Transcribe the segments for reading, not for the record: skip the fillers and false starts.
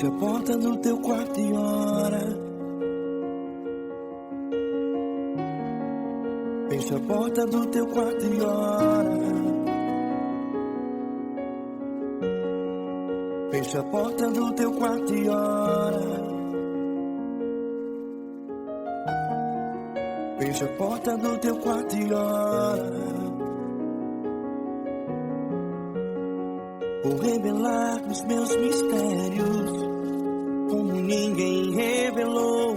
Feche a porta do teu quarto e ora. Feche a porta do teu quarto e ora. Feche a porta do teu quarto e ora. Feche a porta do teu quarto e ora. Vou revelar os meus mistérios como ninguém revelou.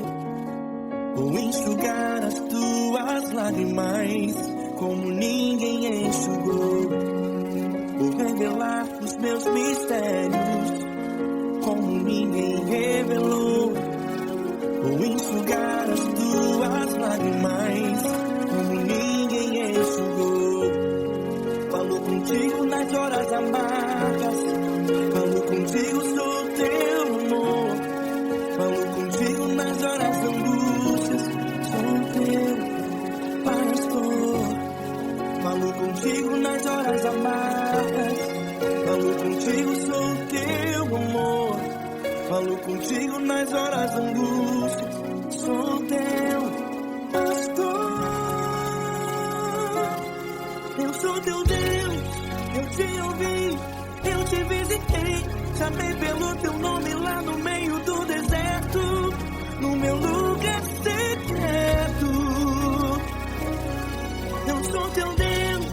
Vou enxugar as tuas lágrimas como ninguém enxugou. Vou revelar os meus mistérios como ninguém revelou. Vou enxugar as tuas lágrimas como ninguém enxugou. Falo contigo nas horas amargas, falo contigo, sou teu amor. Falo contigo nas horas de angústias, sou teu pastor. Falo contigo nas horas amargas, falo contigo, sou teu amor. Falo contigo nas horas de angústias, sou teu pastor. Eu sou teu Deus, eu te ouvi, eu te visitei. Chamei pelo teu nome lá no meio do deserto, no meu lugar secreto. Eu sou teu Deus,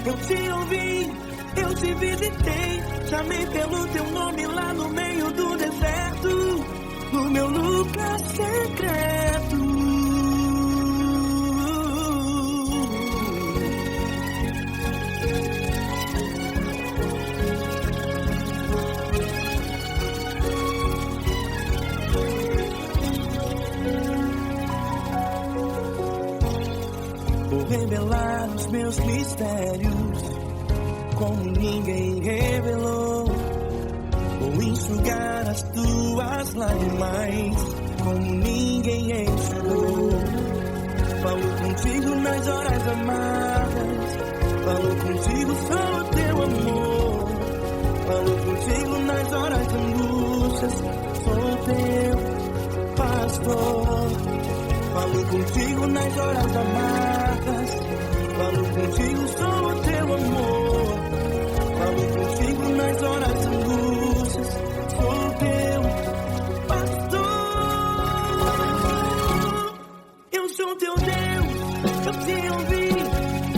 eu te ouvi, eu te visitei. Chamei pelo teu nome lá no meio do deserto, no meu lugar secreto. Vou revelar os meus mistérios como ninguém revelou. Vou enxugar as tuas lágrimas como ninguém enxugou. Falo contigo nas horas amargas, falo contigo, sou teu amor. Falo contigo nas horas de angústias, sou teu pastor. Falo contigo nas horas amargas, falo contigo, sou teu amor. Falo contigo nas horas de angústias, sou teu pastor. Eu sou teu Deus, eu te ouvi,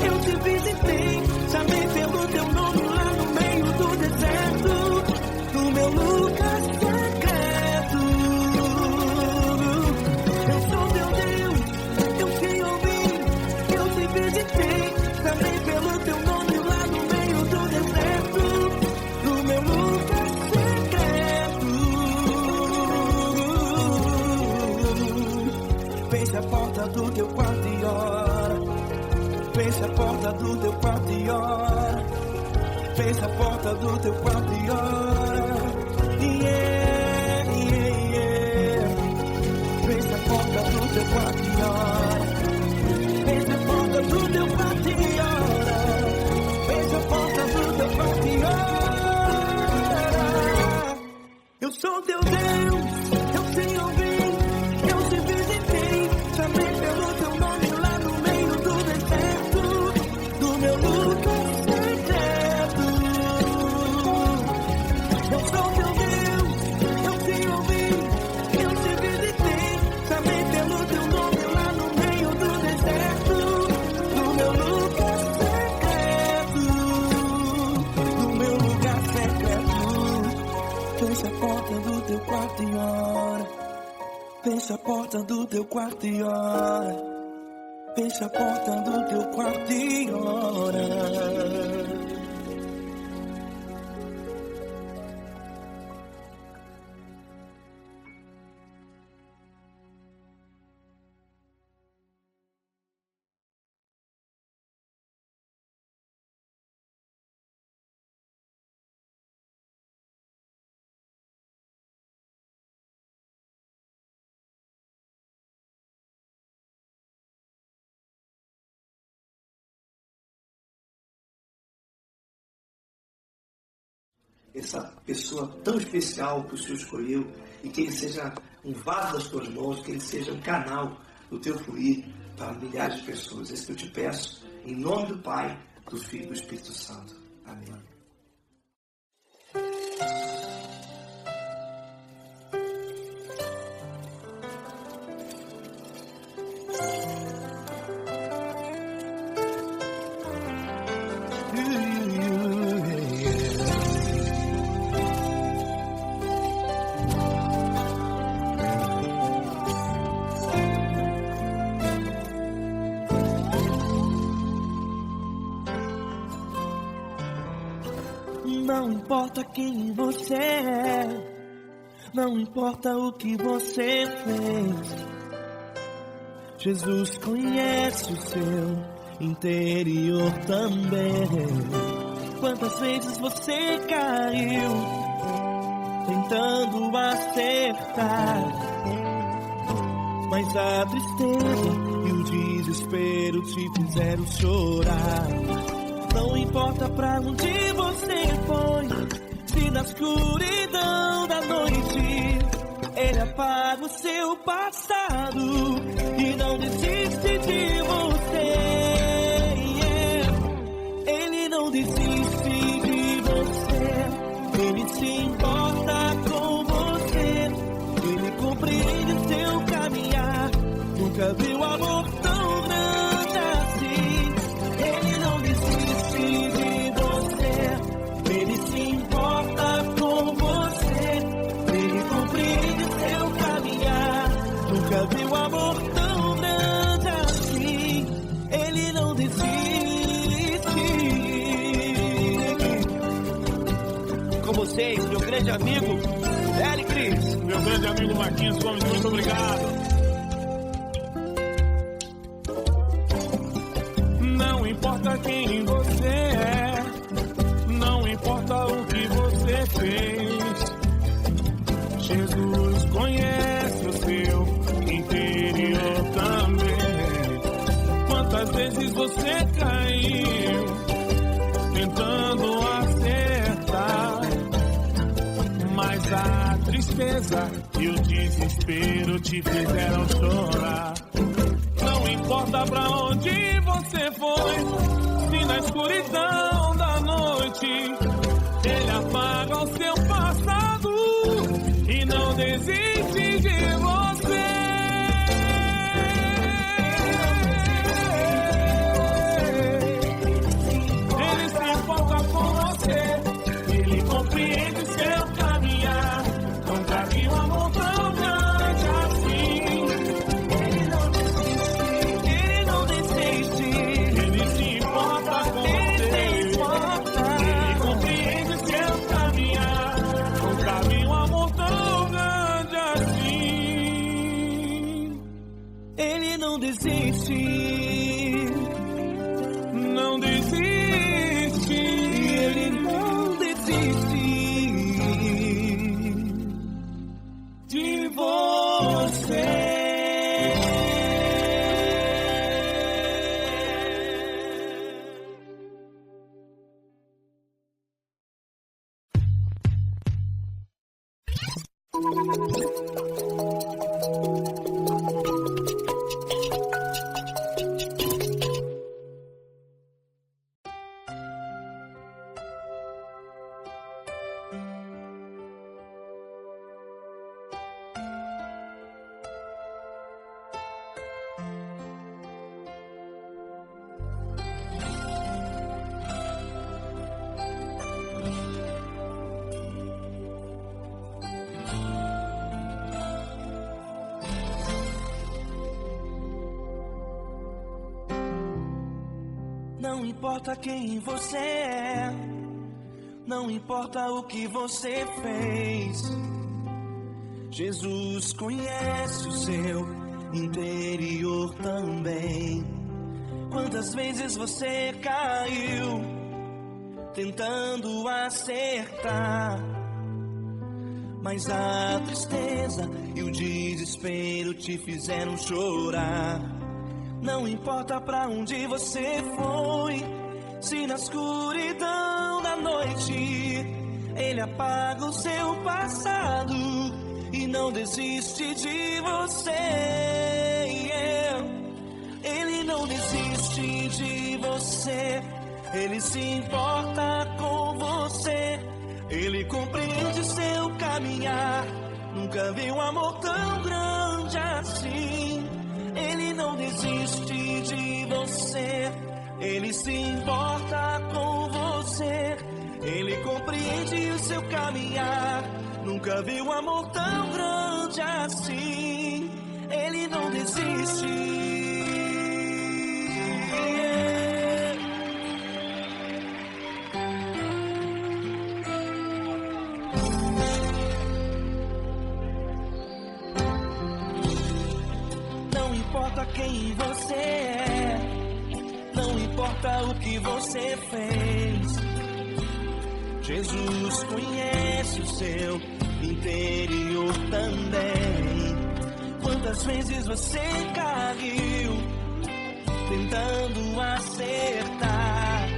eu te visitei. Chamei pelo teu nome lá no meio do deserto, no meu lugar secreto. Eu sou teu Deus, eu te ouvi, eu te visitei. Chamei pelo teu nome lá no meio do deserto, no meu lugar secreto. Feche a porta do teu quarto e ora. Feche a porta do teu quarto e ora. Feche a porta do teu quarto e ora. Yeah, yeah, yeah. Feche a porta do teu quarto e ora. Feche a porta do teu quarto e ora. Feche a porta do teu quarto e ora. Eu sou teu Deus, eu te ouvi, eu te visitei. Chamei pelo teu nome lá no meio do deserto, do meu lugar secreto. Eu sou teu Deus, eu te ouvi, eu te visitei. Chamei pelo teu nome lá no meio do deserto, do meu lugar secreto, do meu lugar secreto. Feche a porta do teu quarto e ora. Feche a porta do teu quarto e ora. Feche a porta do teu quarto e ora. essa pessoa tão especial que o Senhor escolheu, e que ele seja um vaso das tuas mãos, que ele seja um canal do teu fluir para milhares de pessoas. É isso que eu te peço, em nome do Pai, do Filho e do Espírito Santo. Amém. Não importa quem você é, não importa o que você fez, Jesus conhece o seu interior também. Quantas vezes você caiu tentando acertar, mas a tristeza e o desespero te fizeram chorar. Não importa pra onde você foi, se na escuridão da noite Ele apaga o seu passado e não desiste de você. Ele não desiste de você, Ele se importa com você, Ele compreende o seu caminhar. Nunca viu amor tão grande assim. Ele não desiste de você, Ele se importa com você, Ele compreende o seu caminhar. Nunca viu amor tão grande assim. Ele não desiste. Com vocês, meu grande amigo L. Cris. Meu grande amigo Marquinhos Gomes, muito obrigado. Não importa quem você é, não importa o que você fez, Jesus conhece o seu interior também. Quantas vezes você caiu tentando acertar, mas a tristeza e o desespero te fizeram chorar. Não importa pra onde você foi, se na escuridão da noite Ele apaga o seu passado e não desiste de você. Ele se importa com você, Ele compreende o seu caminhar. Nunca vi um amor tão grande assim. Ele não desiste, não desiste, Ele não desiste de você. Não importa quem você é, não importa o que você fez, Jesus conhece o seu interior também. Quantas vezes você caiu tentando acertar, mas a tristeza e o desespero te fizeram chorar. Não importa pra onde você foi, se na escuridão da noite Ele apaga o seu passado e não desiste de você. Ele não desiste de você. Ele se importa com você. Ele compreende seu caminhar. Nunca vi um amor tão grande assim. Ele não desiste de você. Ele se importa com você. Ele compreende o seu caminhar. Nunca vi um amor tão grande assim. Ele não desiste. Não importa quem você é, não importa o que você fez, Jesus conhece o seu interior também. Quantas vezes você caiu tentando acertar,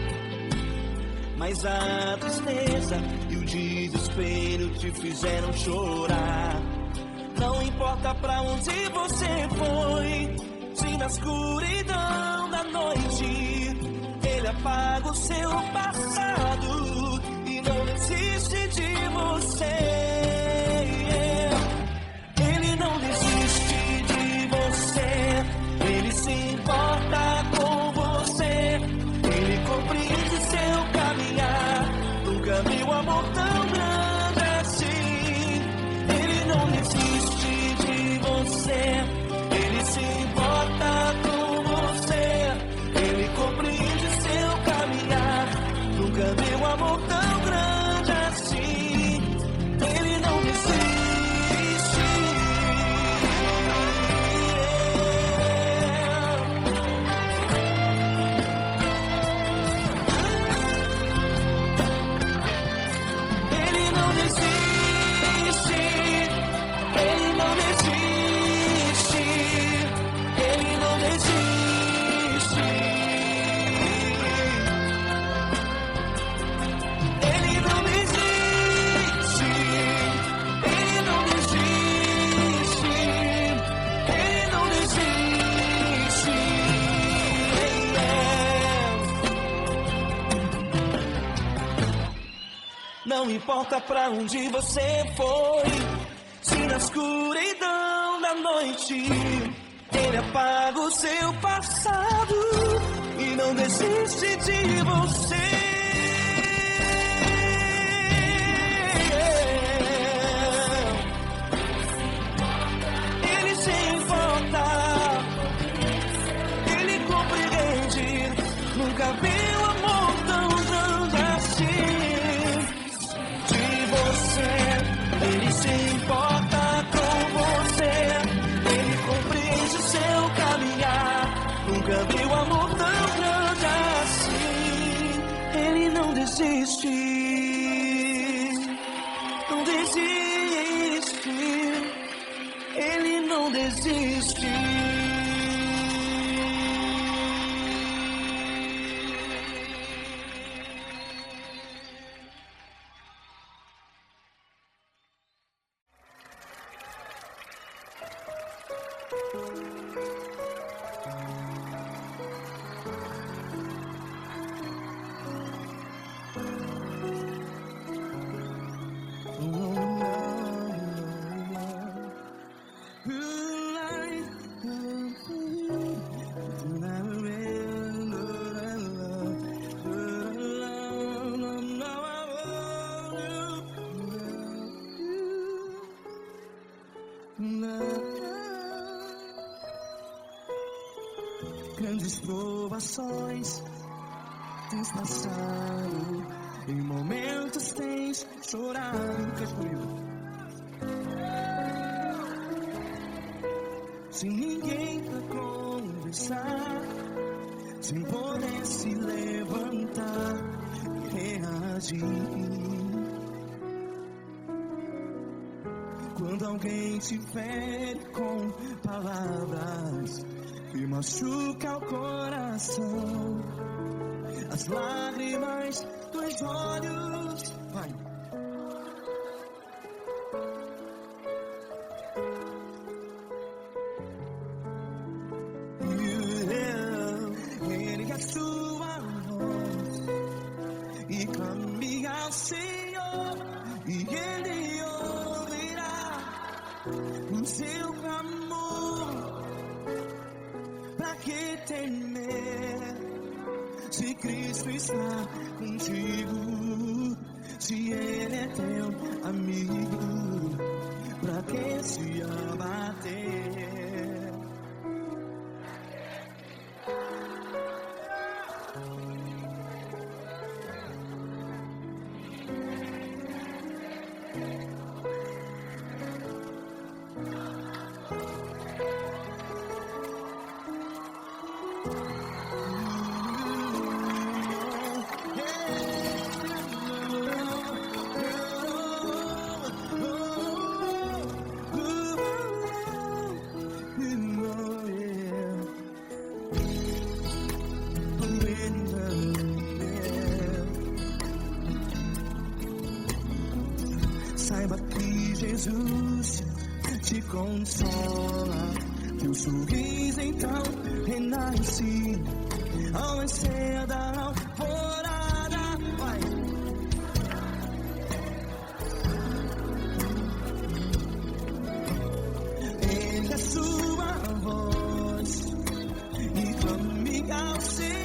mas a tristeza e o desespero te fizeram chorar. Não importa pra onde você foi, se na escuridão da noite Ele apaga o seu passado e não desiste de você. Ele não desiste de você. Ele se importa com você. Ele compreende seu caminhar. Nunca vi um amor tão grande assim. Ele não desiste de você. Ele se importa com você. Ele compreende seu caminhar. Nunca vi um amor tão grande assim. Ele não desiste. Ele não desiste. Ele não desiste. Ele não desiste. Ele não desiste. Ele não desiste. Ele não desiste. Não importa pra onde você foi, se na escuridão da noite Ele apaga o seu passado e não desiste de você. Ele se importa, Ele compreende. Nunca vi um amor tão grande assim. De você, Ele se importa com você. Ele compreende o seu caminhar. Nunca vi um amor tão grande assim. Ele não desiste. Não desiste. Ele não desiste. Grandes provações tens passado, em momentos tens chorado. Cante comigo. Sem ninguém pra conversar, sem poder se levantar e reagir. Quando alguém te fere com palavras que machuca o coração, as lágrimas dos olhos seu clamor. Pra que temer? Se Cristo está contigo, se Ele é teu amigo, pra que se abater? Saiba que Jesus te consola, teu sorriso então renasce ao nascer da alvorada. Vai. Ele é sua voz e clame ao Senhor.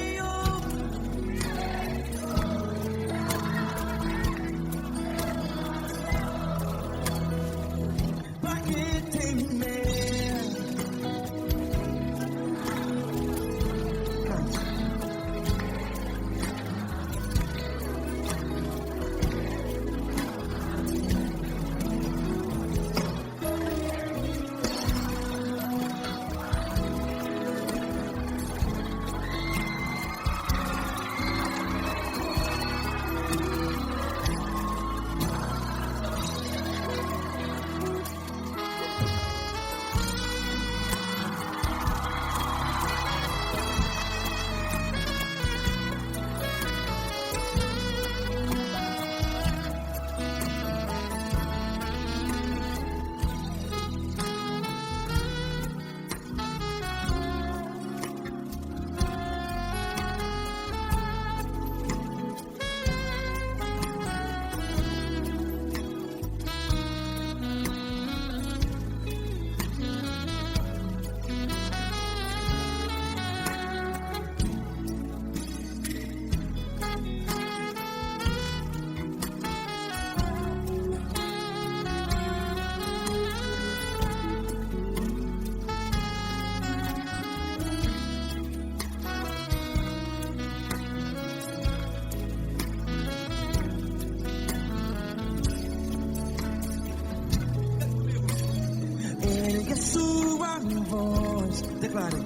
Sua voz, declare.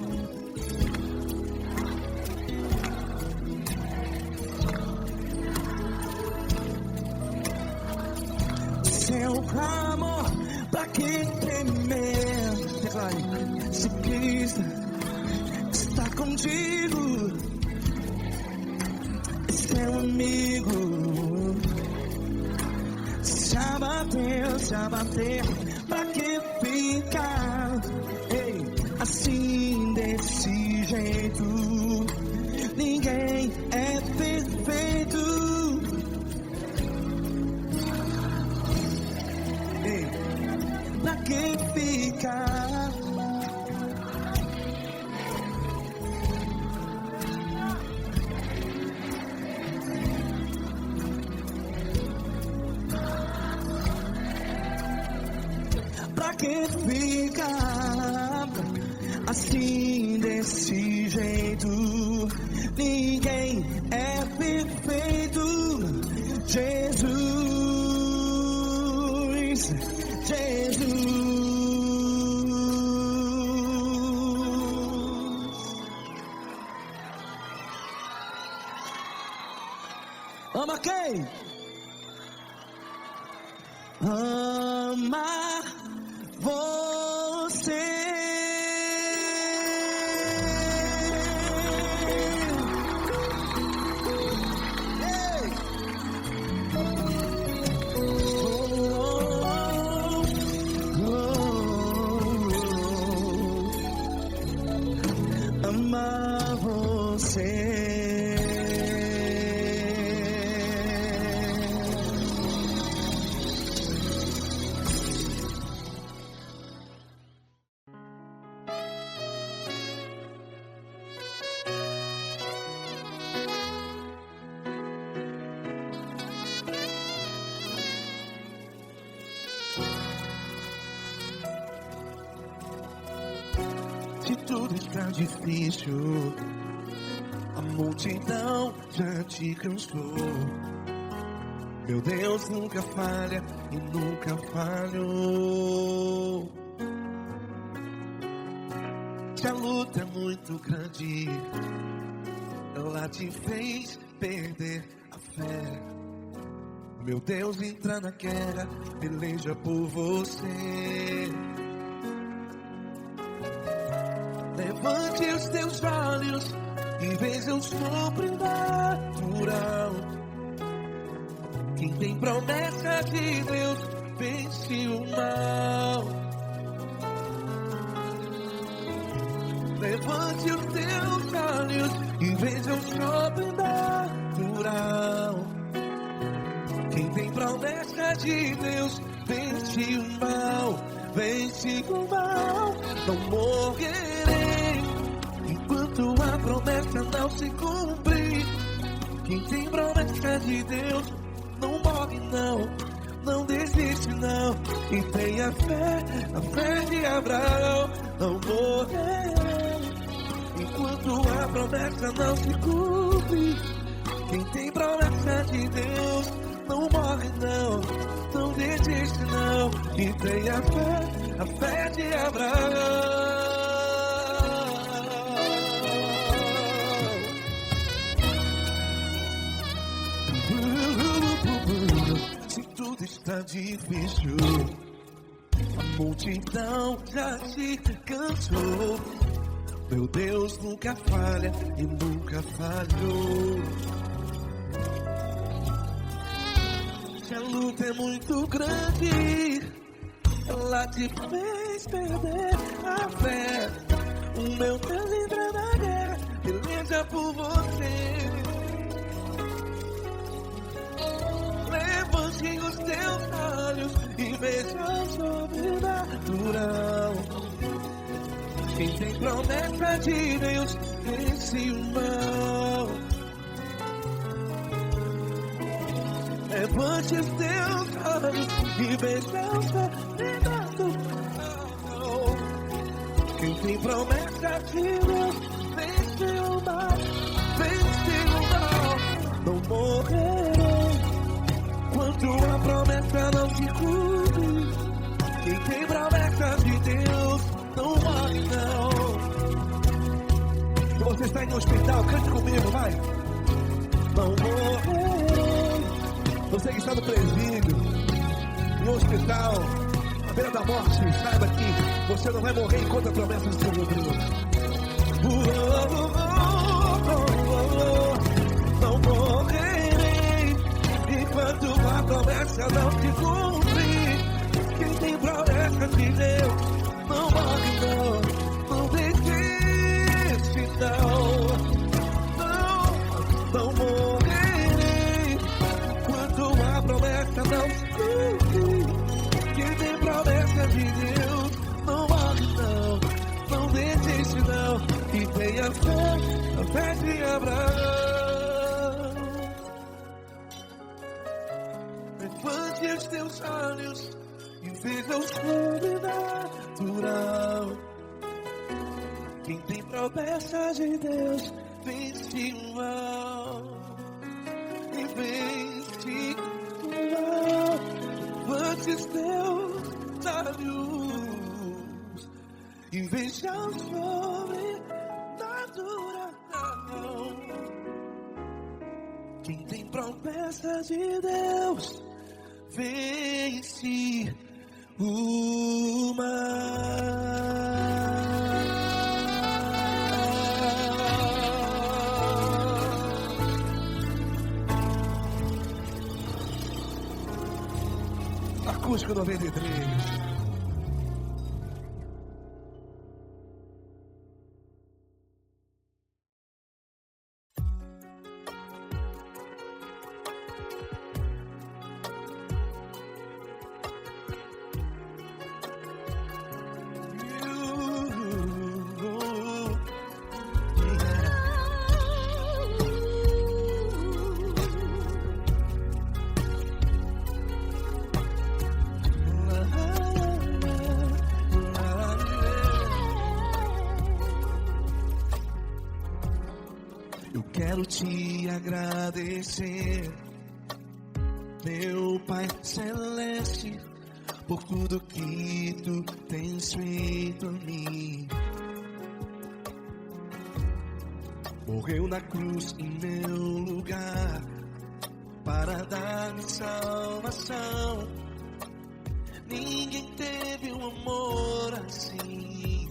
Seu clamor, pra que temer? Declare. Se Cristo está contigo, seu amigo, se abater, pra que ficar assim desse jeito? Ninguém é perfeito. Pra que ficar? Pra que ficar assim desse jeito? Ninguém é perfeito. Jesus. Ama quem? Ama você. Ei. Ama você. Se tudo está difícil, a multidão já te cansou. Meu Deus nunca falha e nunca falhou. Se a luta é muito grande, ela te fez perder a fé. Meu Deus entra na guerra, peleja por você. Levante os teus olhos e veja o sobrenatural. Quem tem promessa de Deus vence o mal. Levante os teus olhos e veja o sobrenatural. Quem tem promessa de Deus vence o mal. Vence o mal. Não morrerei enquanto a promessa não se cumprir. Quem tem promessa de Deus não morre não, não desiste não. E tenha fé, a fé de Abraão. Não morrerei enquanto a promessa não se cumpre. Quem tem promessa de Deus não morre não, não desiste não. E tenha fé, a fé de Abraão. Se tudo está difícil, a multidão já se cansou. Meu Deus nunca falha e nunca falhou. Se a luta é muito grande, ela te fez perder a fé. O meu Deus entra na guerra, peleja por você. Levante os teus olhos e veja o sobrenatural. Quem tem promessa de Deus vence o mal. Levante os teus olhos e veja o sobrenatural. Quem tem promessa de Deus vence o mal. Vence o mal. Não morrerei enquanto a promessa não se cumpre. Quem tem promessa de Deus não morre não. Se você está em um hospital, cante comigo, vai. Não morrerei. Você que está no presídio, em um hospital, à beira da morte, saiba que você não vai morrer enquanto a promessa não se cumprir. Não morrerei enquanto a promessa não se cumprir. Quem tem promessa de Deus não morre não, não desiste não. Não morrerei enquanto a promessa não se cumprir. Quem tem promessa de Deus não morre não, não desiste não. E tenha fé, a fé de Abraão. Levante os teus olhos e veja o sobrenatural. Quem tem promessa de Deus vence o mal. E vence o mal. Levante os teus olhos e veja o sobrenatural. Quem tem promessa de Deus vence o mal. Acústico 93. quero te agradecer, meu Pai Celeste, por tudo que tu tens feito a mim. Morreu na cruz em meu lugar para dar-me salvação. Ninguém teve um amor assim.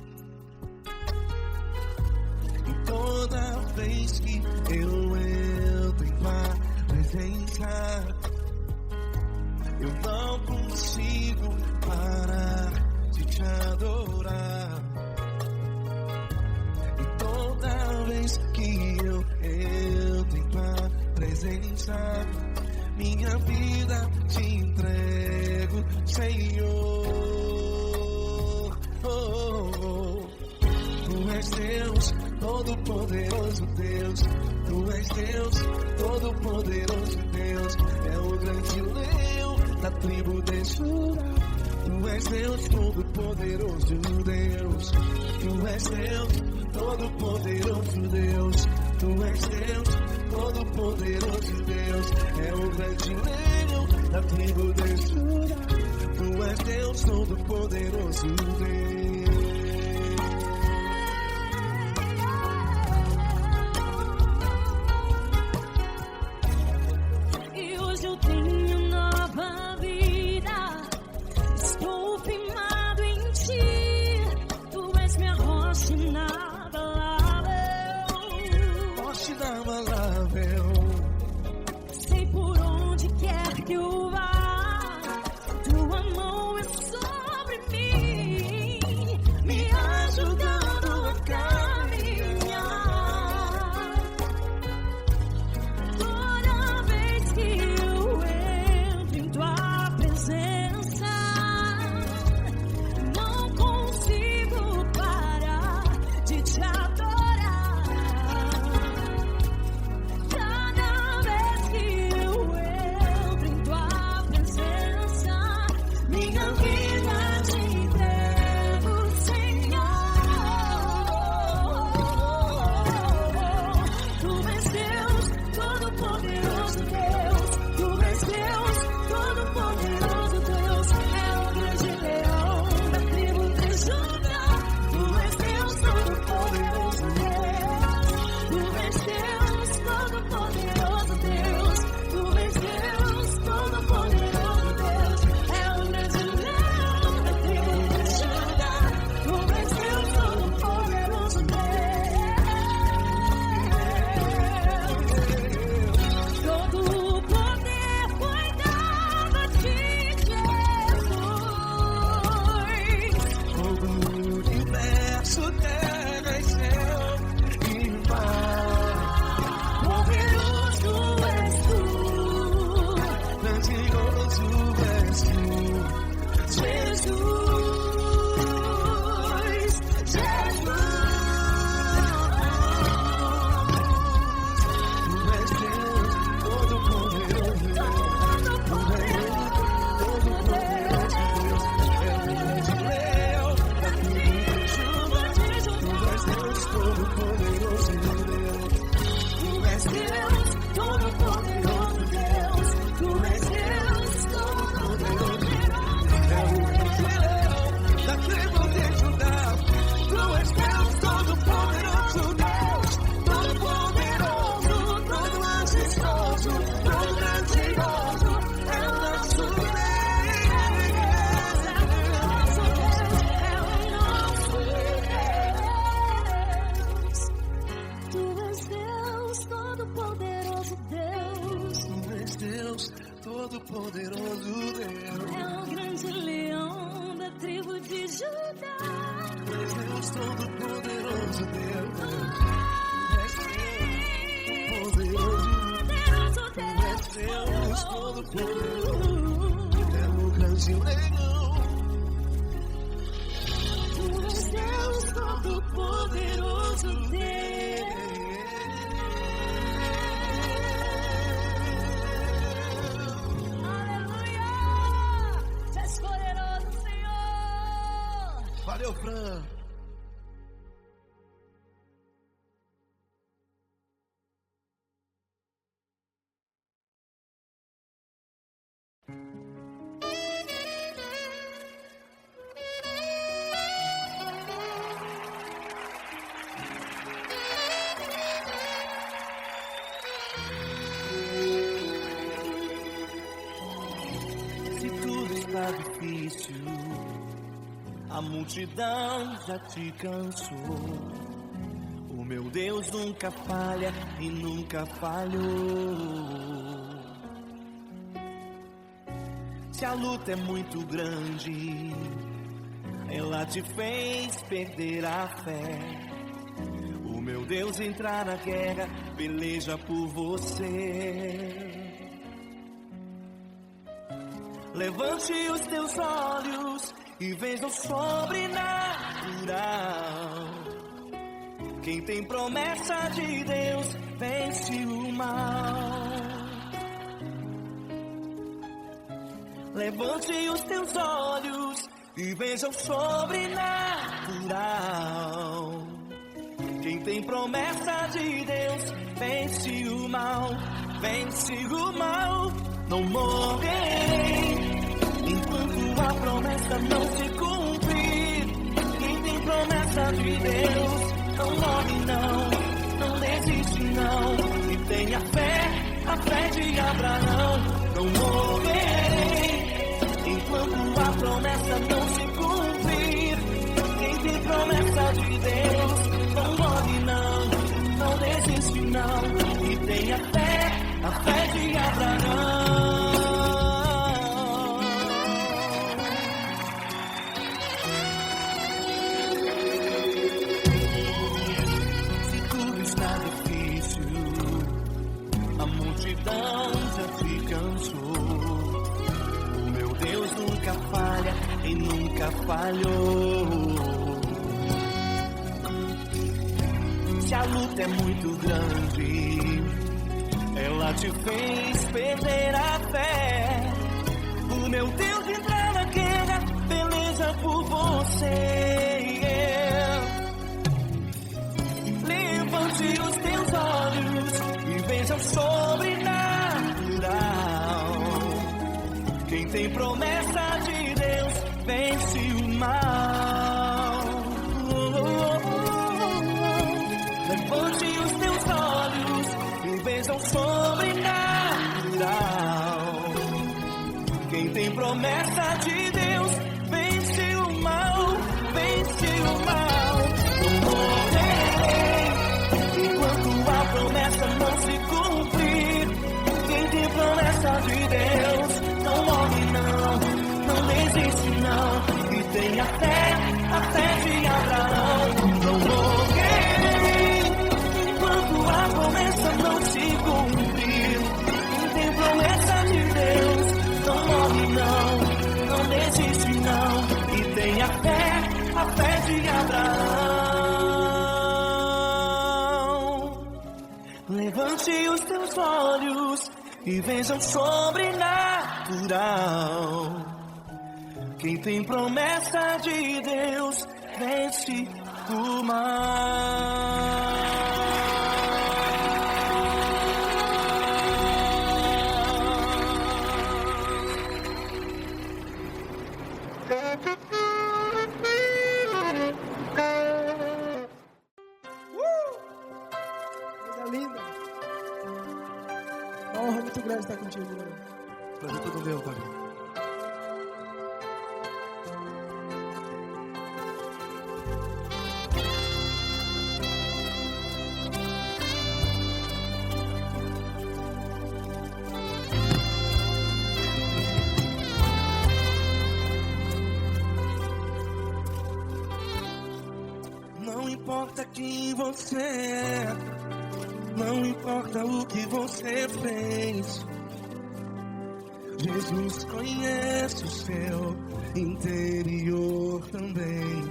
E toda vez que eu entro em tua presença, eu não consigo parar de te adorar. E toda vez que eu entro em tua presença, minha vida te entrego, Senhor. Tu és Deus, todo-poderoso Deus. Tu és Deus, todo-poderoso Deus. É o grande leão da tribo de Judá. Tu és Deus, todo-poderoso Deus. Tu és Deus, todo-poderoso Deus. Tu és Deus, todo-poderoso Deus. É o grande leão da tribo de Judá. Tu és Deus, todo-poderoso Deus. Sei por onde quer que eu vá, tua mão é sobre mim, me ajudando a caminhar. Toda vez que eu entro em tua presença, não consigo parar de te adorar. Todo-poderoso Deus. É o grande leão da tribo de Judá. Deus, todo-poderoso Deus. Deus, todo-poderoso. É o grande leão. Tu és Deus, todo-poderoso Deus. Valeu, Fran. está difícil, a multidão já te cansou. O meu Deus nunca falha e nunca falhou. Se a luta é muito grande, ela te fez perder a fé. O meu Deus entrar na guerra, peleja por você. Levante os teus olhos e veja o sobrenatural. Quem tem promessa de Deus vence o mal. Levante os teus olhos e veja o sobrenatural. Quem tem promessa de Deus vence o mal, vence o mal. Não morrerei enquanto a promessa não se cumprir. Quem tem promessa de Deus não morre não, não desiste não. E tenha fé, a fé de Abraão. Não morrerei enquanto a promessa não se cumprir. Quem tem promessa de Deus não morre não, não desiste não. E tenha fé, a fé de Abraão. Se tudo está difícil, a multidão já te cansou. O meu Deus nunca falha e nunca falhou. Se a luta é muito grande, ela te fez perder a fé. O meu Deus entrar na guerra, peleja por você. Levante os teus olhos e veja o sobrenatural. Quem tem promessa de Deus vence o mal. Levante os teus olhos e veja o sobrenatural. Quem tem promessa de Deus vence o mal, vence o mal. Não morrerei enquanto a promessa não se cumprir. Quem tem promessa de Deus não morre não, não desiste não. E tenha fé, a fé de Abraão. Não morrerei enquanto a promessa não se cumprir. Quem tem promessa de Deus não morre não, não desiste não. E tenha fé, a fé de Abraão. Levante os teus olhos e veja o sobrenatural. Quem tem promessa de Deus vence o mal. Coisa linda. Uma honra muito grande estar contigo, mano. Prazer todo meu, Pai. Não importa quem você é, não importa o que você fez, Jesus conhece o seu interior também.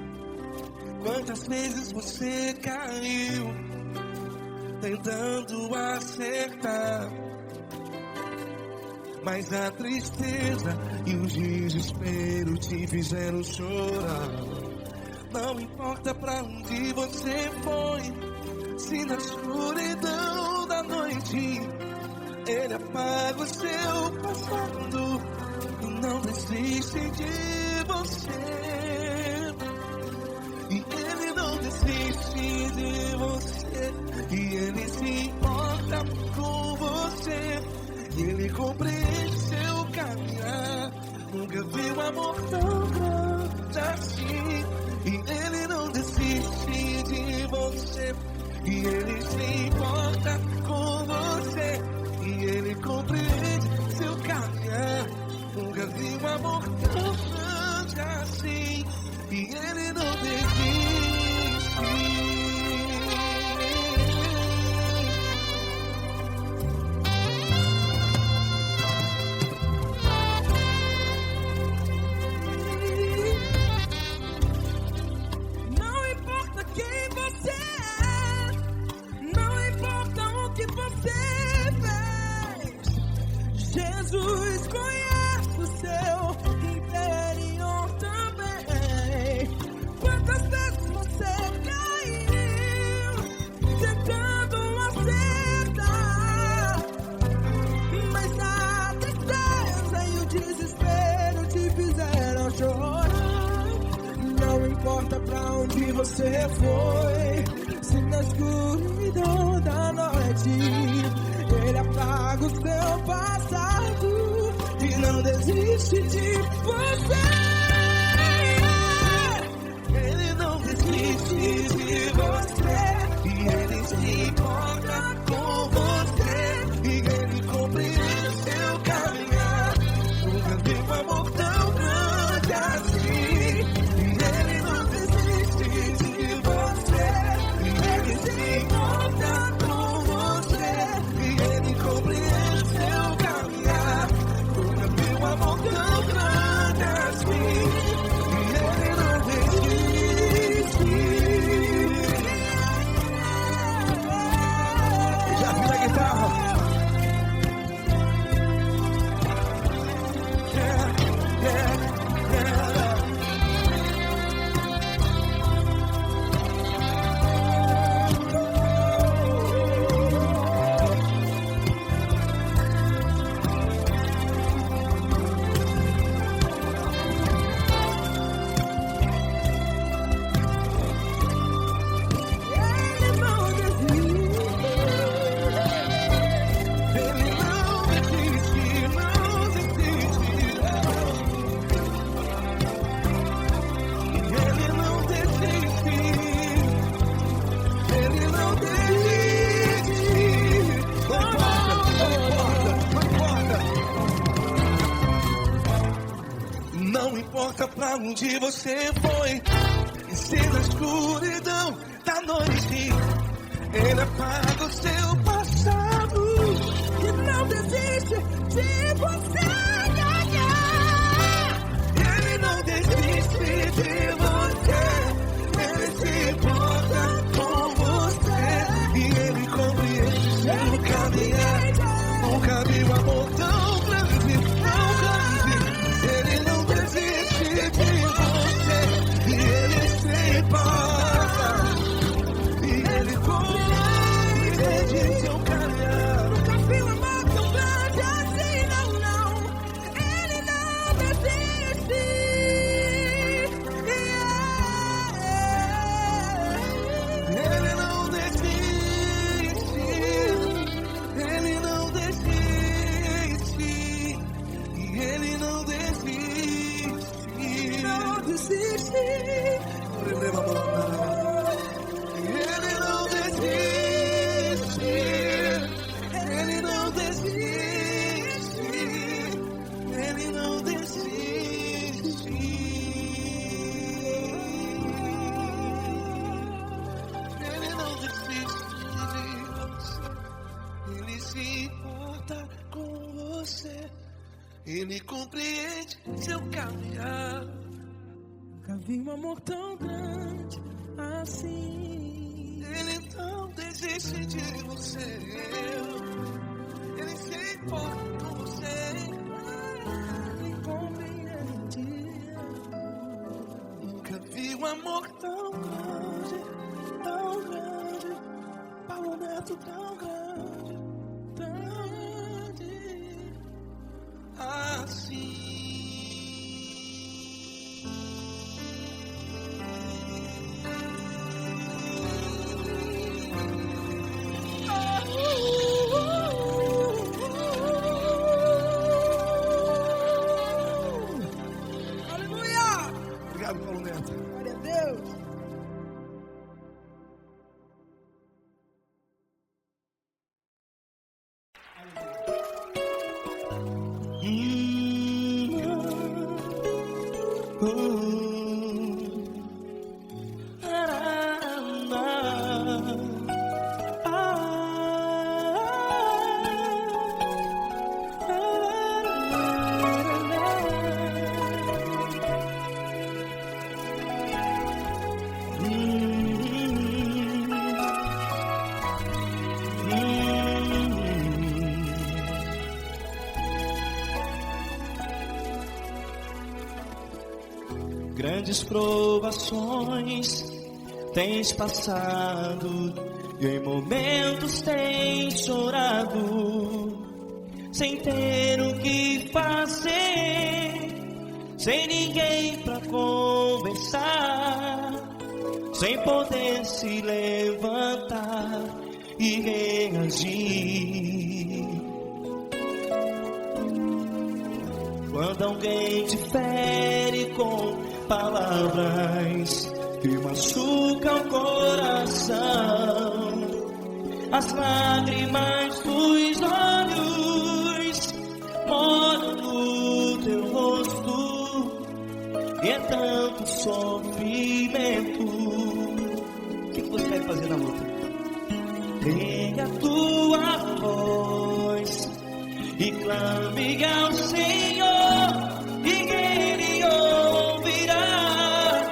Quantas vezes você caiu tentando acertar, mas a tristeza e o desespero te fizeram chorar. Não importa pra onde você foi, se na escuridão da noite Ele apaga o seu passado e não desiste de você. E Ele não desiste de você, e Ele se importa com você. E Ele compreende seu caminhar, Nunca vi um amor tão grande assim. E Ele não desiste de você. E Ele se importa com você. E Ele compreende seu caminhar. Nunca vi um amor tão grande assim. E Ele não desiste. Jesus conhece o seu interior também. Quantas vezes você caiu tentando acertar, mas a tristeza e o desespero te fizeram chorar. Não importa pra onde você foi, se na escuridão da noite Ele apaga o seu passado e não desiste de você. Ele não desiste de você. E Ele se importa com você. E Ele compreende seu caminhar. Nunca vi um amor tão grande assim. E Ele não desiste de você. E Ele se importa com você. E Ele compreende seu caminhar. Nunca vi um amor tão grande assim. E Ele não desiste. Já vi a guitarra. Não importa pra onde você foi, e se na escuridão da noite Ele apaga o seu passado E não desiste de você. Ele não desiste de você. Ele se importa com você. E Ele compreende seu caminhar. Nunca vi um amor tão grande, tão grande. Ele não desiste de você. E Ele se importa. E Ele compreende seu caminhar. Nunca vi um amor tão grande assim, não, não. Ele não desiste. Ele não desiste. Ele não desiste. E Ele não desiste. Não desiste. Ele não desiste. Ele não desiste. Ele não desiste. Ele não desiste de você. Ele se importa com você. Ele compreende seu caminhar. Nunca vi um amor tão grande assim. Ele não desiste de você. Ele se importa com você. Ele compreende. Nunca vi um amor tão grande, tão grande. Paulo Neto tão grande, tão grande assim. Grandes provações tens passado, e em momentos tens chorado, sem ter o que fazer, sem ninguém pra conversar, sem poder se levantar e reagir. Quando alguém te fere com palavras que machucam o coração, as lágrimas dos olhos molham no teu rosto, e é tanto sofrimento. O que você vai fazer na luta? Tenha a tua voz e clame ao Senhor, e Ele ouvirá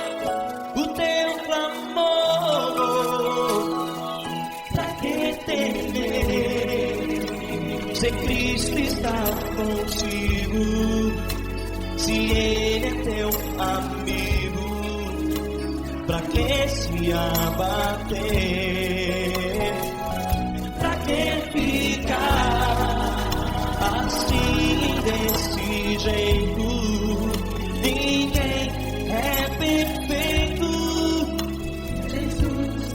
o teu clamor. Pra que temer, se Cristo está contigo, se Ele é teu amigo? Pra que se abater? Pra que ficar assim, desse jeito? Ninguém é perfeito. Jesus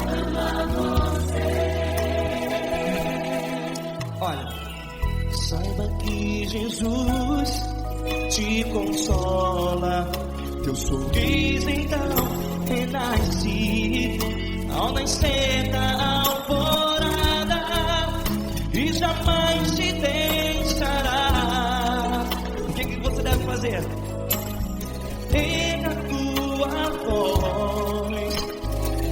ama você. Olha, saiba que Jesus te consola, teu sorriso então renasce ao nascer da alvorada, e jamais te deixará. O que você deve fazer? Pega a tua voz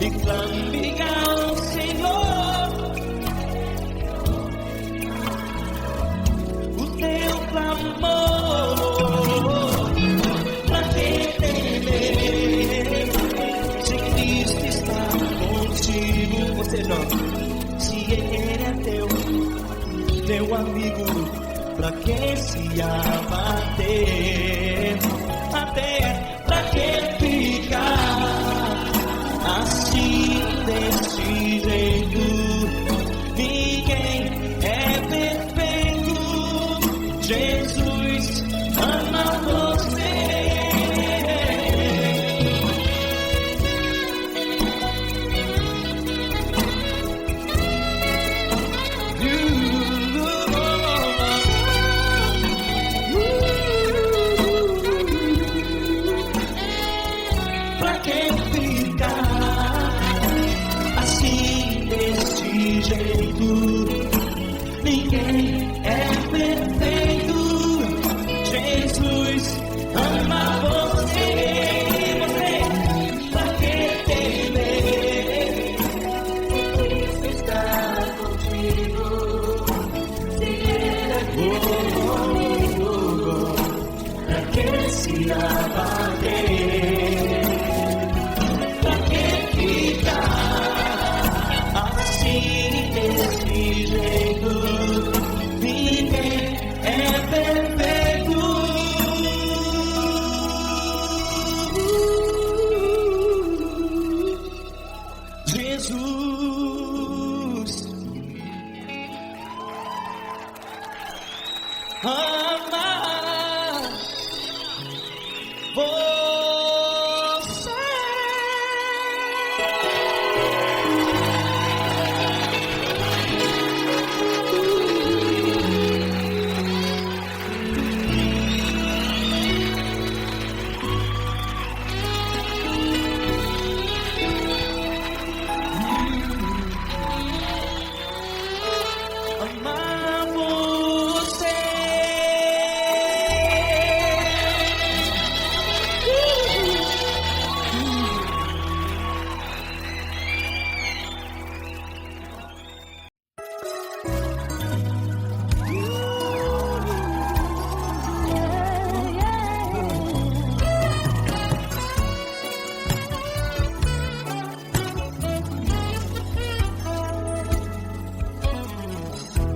e clame ao Senhor, o teu clamor. Pra que temer, se Cristo está contigo? Você joga. Se Ele é teu amigo, pra que se abater? Até pra que ficar assim, desse jeito? Ninguém é perfeito. Jesus ama você. Pra que ficar assim, desse jeito? Ninguém é perfeito. Jesus ama você. Pra que temer? Cristo está contigo. Se Ele é teu amigo, pra que se abater? Pra que ficar assim, desse jeito? Ninguém é perfeito. Jesus ama você. Amar você.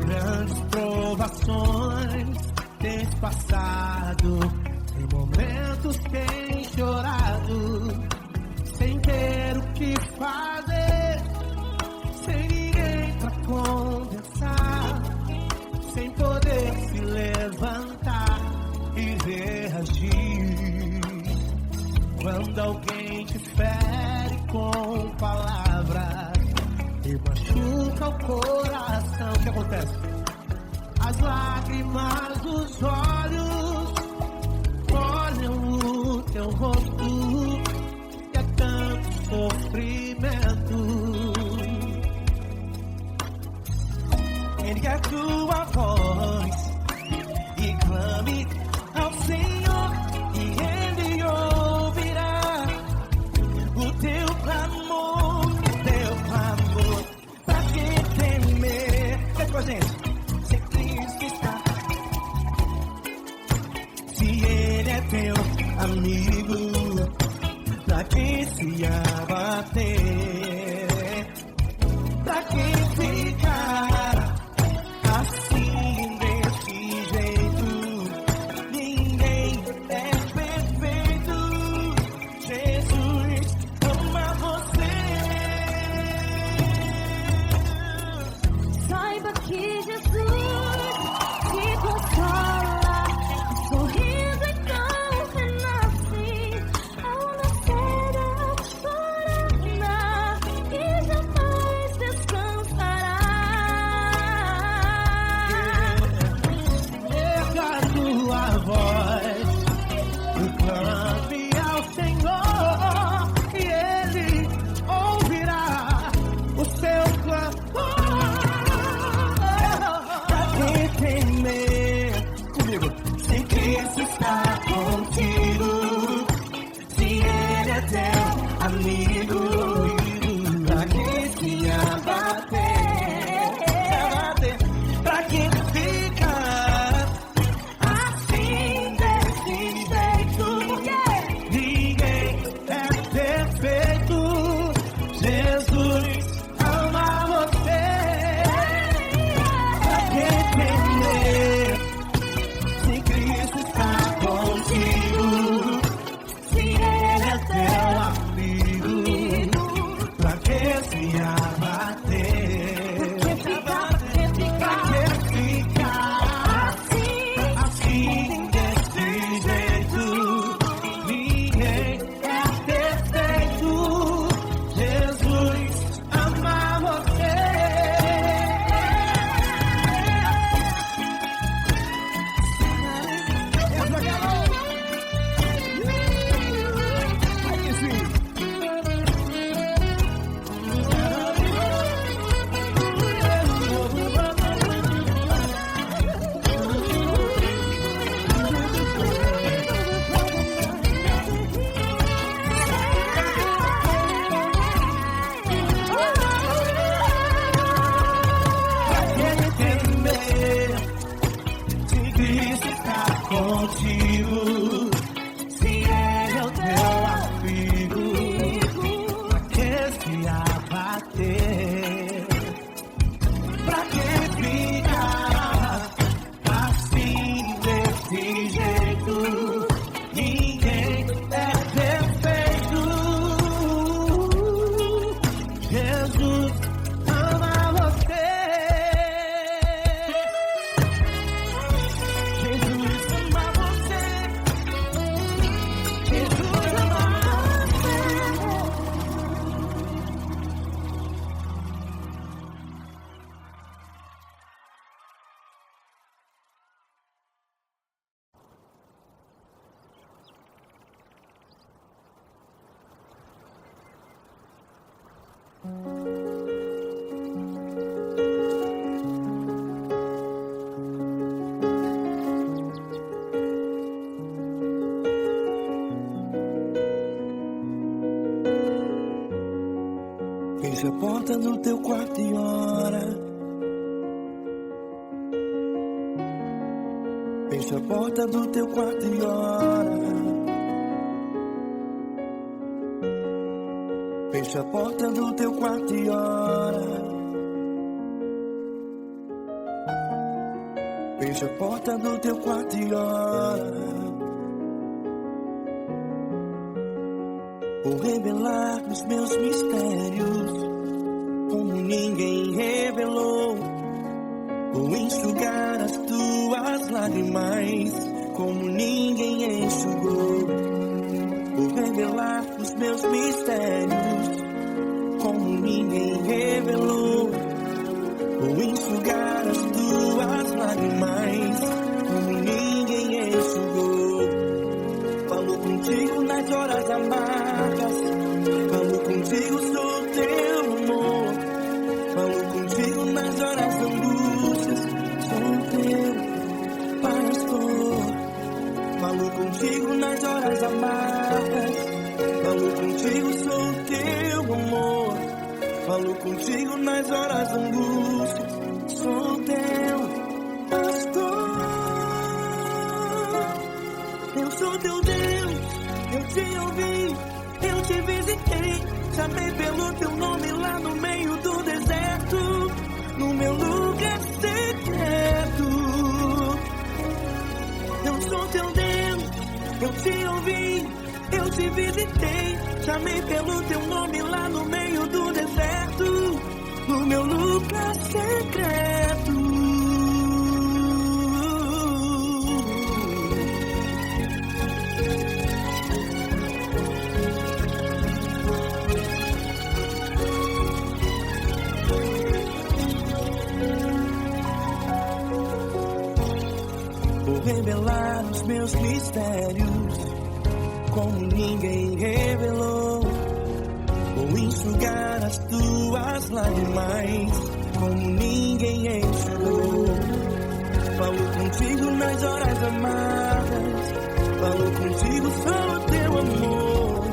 Grandes provações tens passado, Em momentos tem chorado, sem ter o que fazer, sem ninguém pra conversar, sem poder se levantar e reagir. Quando alguém te fere com palavras e machuca o coração, o que acontece? As lágrimas dos olhos olham o teu rosto, que é tanto sofrimento. Ergue a tua voz e clame ao Senhor, e Ele ouvirá o teu clamor, pra que temer? Vem com a gente. Se Cristo está, se Ele é teu amigo, pra que se abater? Pra que ficar assim desse jeito? Ninguém é perfeito. Jesus ama você. Saiba que Jesus te consola, sorriso então renasce ao nascer da chorada e jamais descansará. Erga a tua voz e clame ao Senhor, e Ele ouvirá o seu clamor. Pra que temer? Comigo. Se Cristo está contigo, se Ele é teu amigo, pra que se abater? Pra que ficar assim desse jeito? Ninguém é perfeito. Jesus ama você. Pra que temer? Se Cristo está contigo, se Ele é teu amigo, pra que se abater? Pra que ficar assim desse jeito? Ninguém é perfeito. Jesus ama você. Aí sim. Pra que temer? Se Cristo está contigo, se Ele é o teu amigo, pra que se abater? Pra que ficar assim desse jeito? Ninguém é perfeito. Jesus ama você. Jesus ama você. Jesus ama você. Feche a porta do teu quarto e ora. Feche a porta do teu quarto e ora. Feche a porta do teu quarto e ora. Feche a porta do teu quarto e ora. Vou revelar os meus mistérios como ninguém revelou. Vou enxugar as tuas lágrimas como ninguém enxugou. Vou revelar os meus mistérios como ninguém revelou. Vou enxugar as tuas lágrimas como ninguém enxugou. Falo contigo nas horas amargas, falo contigo, sou teu amor. Falo contigo nas horas angústias, sou teu pastor. Falo contigo nas horas amargas, falo contigo, sou teu amor. Falo contigo nas horas angústias, sou teu pastor. Eu sou teu Deus, eu te ouvi, eu te visitei. Chamei pelo teu nome lá no meio do deserto, no meu lugar secreto. Eu sou teu Deus, eu te ouvi, eu te visitei. Chamei pelo teu nome lá no meio do deserto, no meu lugar secreto. Vou revelar os meus mistérios como ninguém revelou. Vou enxugar as tuas lágrimas como ninguém enxugou. Falo contigo nas horas amargas, falo contigo, sou teu amor.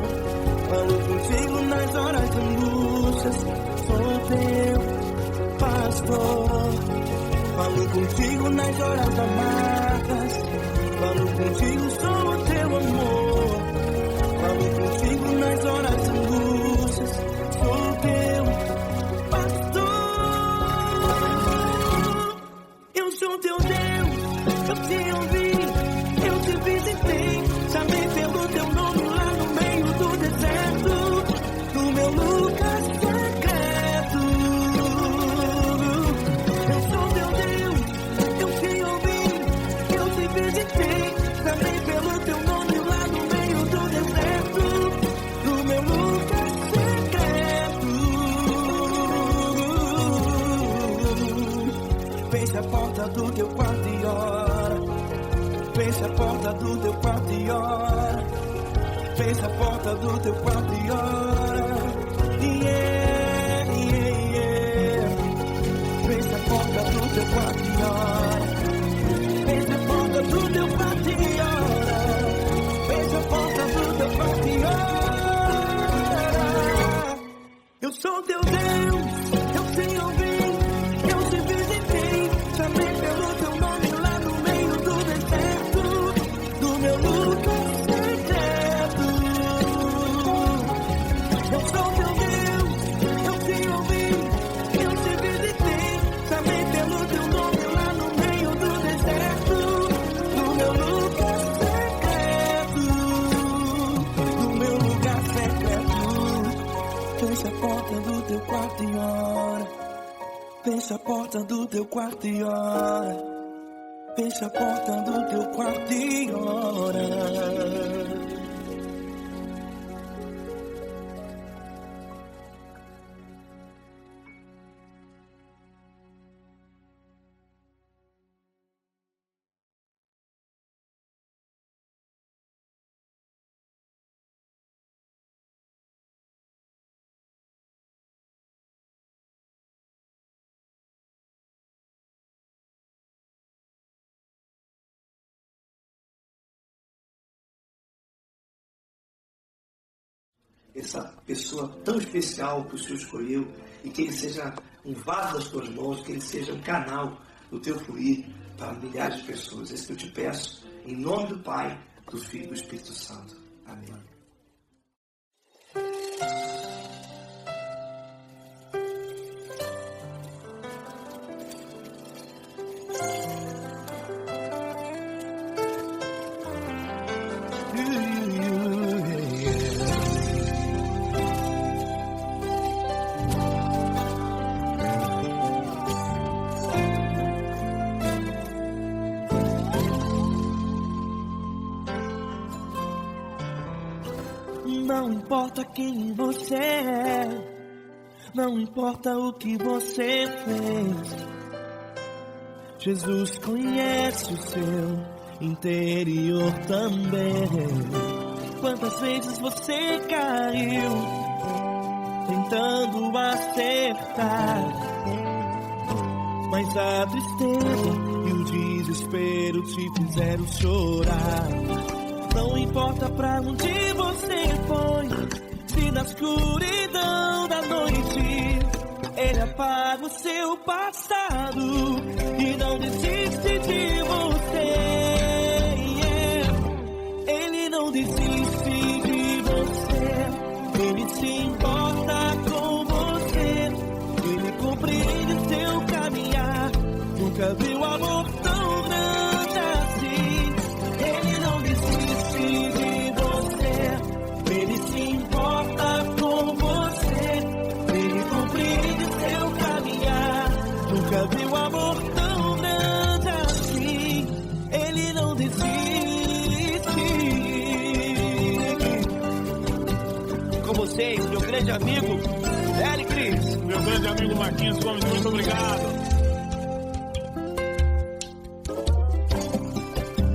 Falo contigo nas horas angústias, sou teu pastor. Falo contigo nas horas amargas, falo contigo, sou teu amor. Falo contigo nas horas angústias, sou teu pastor. Eu sou teu Deus, eu te ouvi, eu te visitei. Chamei pelo teu nome lá no meio do deserto, no meu lugar secreto. Eu sou teu Deus, eu te ouvi, eu te visitei. Chamei pelo teu nome lá no meio do deserto, no meu lugar secreto. Feche a porta do teu quarto e ora. Feche a porta do teu quarto e ora. Feche a porta do teu quarto e ora. Yeah, yeah, yeah. Feche a porta do teu quarto e ora. Feche a porta do teu quarto e ora. Feche a porta do teu quarto e ora. Eu sou teu Deus, eu te ouvi, eu te visitei. Chamei pelo teu nome lá no meio do deserto, do meu lugar secreto. Eu sou teu Deus, eu te ouvi, eu te visitei. Chamei pelo teu nome lá no meio do deserto, do meu lugar secreto, do meu lugar secreto. Fecha a porta do teu quarto e ora. Fecha a porta do teu quarto e ora. Fecha a porta do teu quarto e ora. Essa pessoa tão especial que o Senhor escolheu, e que ele seja um vaso das tuas mãos, que ele seja um canal do teu fluir para milhares de pessoas. É isso que eu te peço, em nome do Pai, do Filho e do Espírito Santo. Amém. Não importa quem você é, não importa o que você fez, Jesus conhece o seu interior também. Quantas vezes você caiu tentando acertar, mas a tristeza e o desespero te fizeram chorar. Não importa pra onde você foi, se na escuridão da noite Ele apaga o seu passado e não desiste de você. Ele não desiste de você, Ele se importa com você, Ele compreende seu caminhar. Nunca viu amor tão grande assim. Ele não desiste de você, Ele se importa com você, Ele compreende seu caminhar. Nunca viu amor tão grande assim. Ele não desiste. Com vocês, meu grande amigo Eli Cris. Meu grande amigo Marquinhos Gomes, muito obrigado.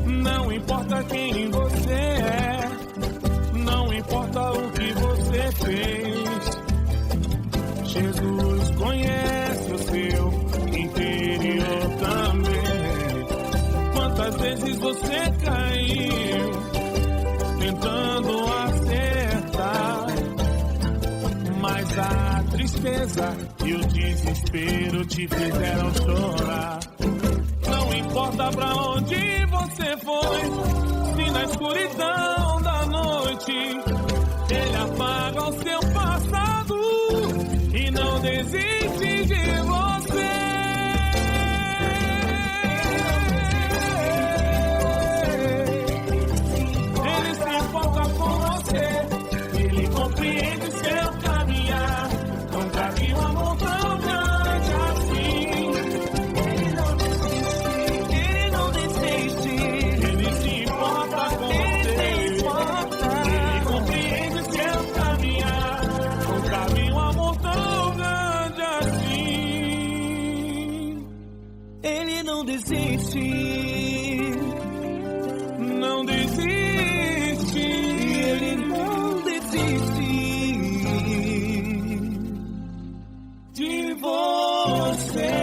Não importa quem você é, não importa o que você fez, Jesus conhece o seu interior também. Quantas vezes você caiu tentando acertar, mas a tristeza e o desespero te fizeram chorar. Não importa pra onde você foi, se na escuridão da noite Ele apaga o seu passado e não desiste de você. Ele se importa com você, Ele compreende seu caminhar. Nunca vi um amor tão grande assim. Ele não desiste, Ele se importa com você, Ele compreende seu caminhar. Nunca vi um amor tão grande assim. Ele não desiste, Não desiste, Ele não desiste de você.